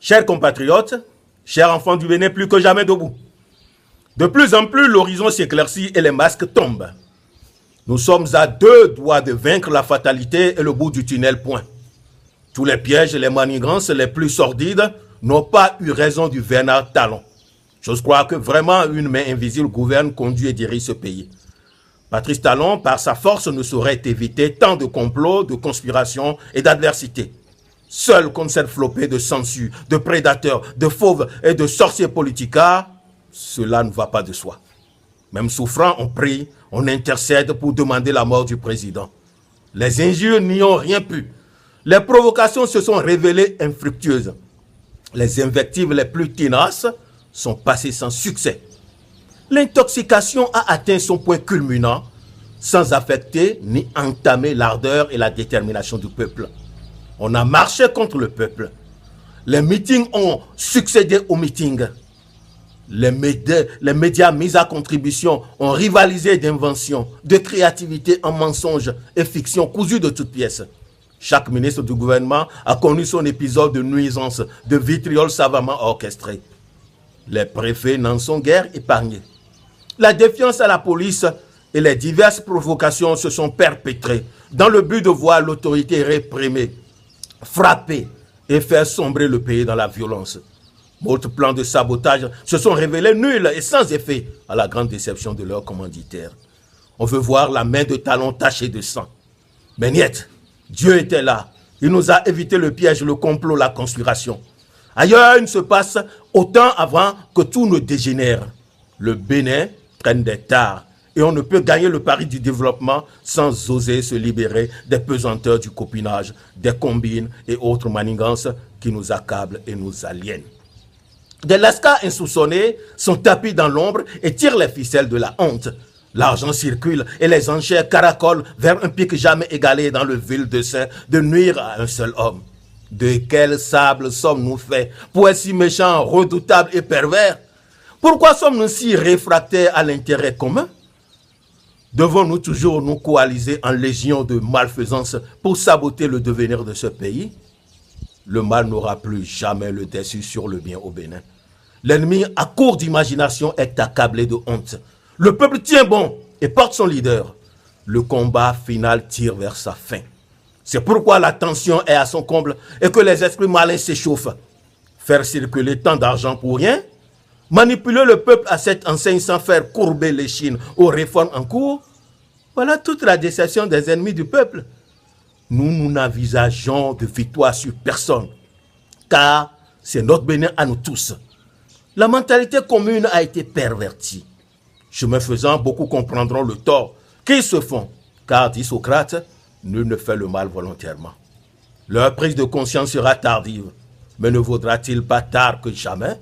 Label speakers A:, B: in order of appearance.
A: Chers compatriotes, chers enfants du Bénin, plus que jamais debout. De plus en plus, l'horizon s'éclaircit et les masques tombent. Nous sommes à 2 doigts de vaincre la fatalité et le bout du tunnel point. Tous les pièges et les manigances les plus sordides n'ont pas eu raison du vénard Talon. J'ose croire que vraiment une main invisible gouverne, conduit et dirige ce pays. Patrice Talon, par sa force, ne saurait éviter tant de complots, de conspirations et d'adversités. Seul contre cette flopée de censure, de prédateurs, de fauves et de sorciers politicards, cela ne va pas de soi. Même souffrant, on prie, on intercède pour demander la mort du président. Les injures n'y ont rien pu. Les provocations se sont révélées infructueuses. Les invectives les plus tenaces sont passées sans succès. L'intoxication a atteint son point culminant sans affecter ni entamer l'ardeur et la détermination du peuple. On a marché contre le peuple. Les meetings ont succédé aux meetings. Les médias mis à contribution ont rivalisé d'inventions, de créativité en mensonges et fictions cousues de toutes pièces. Chaque ministre du gouvernement a connu son épisode de nuisance, de vitriol savamment orchestré. Les préfets n'en sont guère épargnés. La défiance à la police et les diverses provocations se sont perpétrées dans le but de voir l'autorité réprimée, frapper et faire sombrer le pays dans la violence. D'autres plans de sabotage se sont révélés nuls et sans effet à la grande déception de leurs commanditaires. On veut voir la main de Talon tachée de sang. Mais niet, Dieu était là. Il nous a évité le piège, le complot, la conspiration. Ailleurs, il se passe autant avant que tout ne dégénère. Le Bénin traîne des tares et on ne peut gagner le pari du développement sans oser se libérer des pesanteurs du copinage, des combines et autres manigances qui nous accablent et nous aliènent. Des lascars insoupçonnés sont tapis dans l'ombre et tirent les ficelles de la honte. L'argent circule et les enchères caracolent vers un pic jamais égalé dans le vil dessein de nuire à un seul homme. De quel sable sommes-nous faits pour être si méchants, redoutables et pervers? Pourquoi sommes-nous si réfractaires à l'intérêt commun? Devons-nous toujours nous coaliser en légion de malfaisance pour saboter le devenir de ce pays? Le mal n'aura plus jamais le dessus sur le bien au Bénin. L'ennemi, à court d'imagination, est accablé de honte. Le peuple tient bon et porte son leader. Le combat final tire vers sa fin. C'est pourquoi la tension est à son comble et que les esprits malins s'échauffent. Faire circuler tant d'argent pour rien? Manipuler le peuple à cette enseigne sans faire courber l'échine aux réformes en cours? Voilà toute la déception des ennemis du peuple. Nous n'envisageons de victoire sur personne, car c'est notre Bénin à nous tous. La mentalité commune a été pervertie. Chemin faisant, beaucoup comprendront le tort qu'ils se font, car, dit Socrate, nul ne fait le mal volontairement. Leur prise de conscience sera tardive, mais ne vaudra-t-il pas tard que jamais?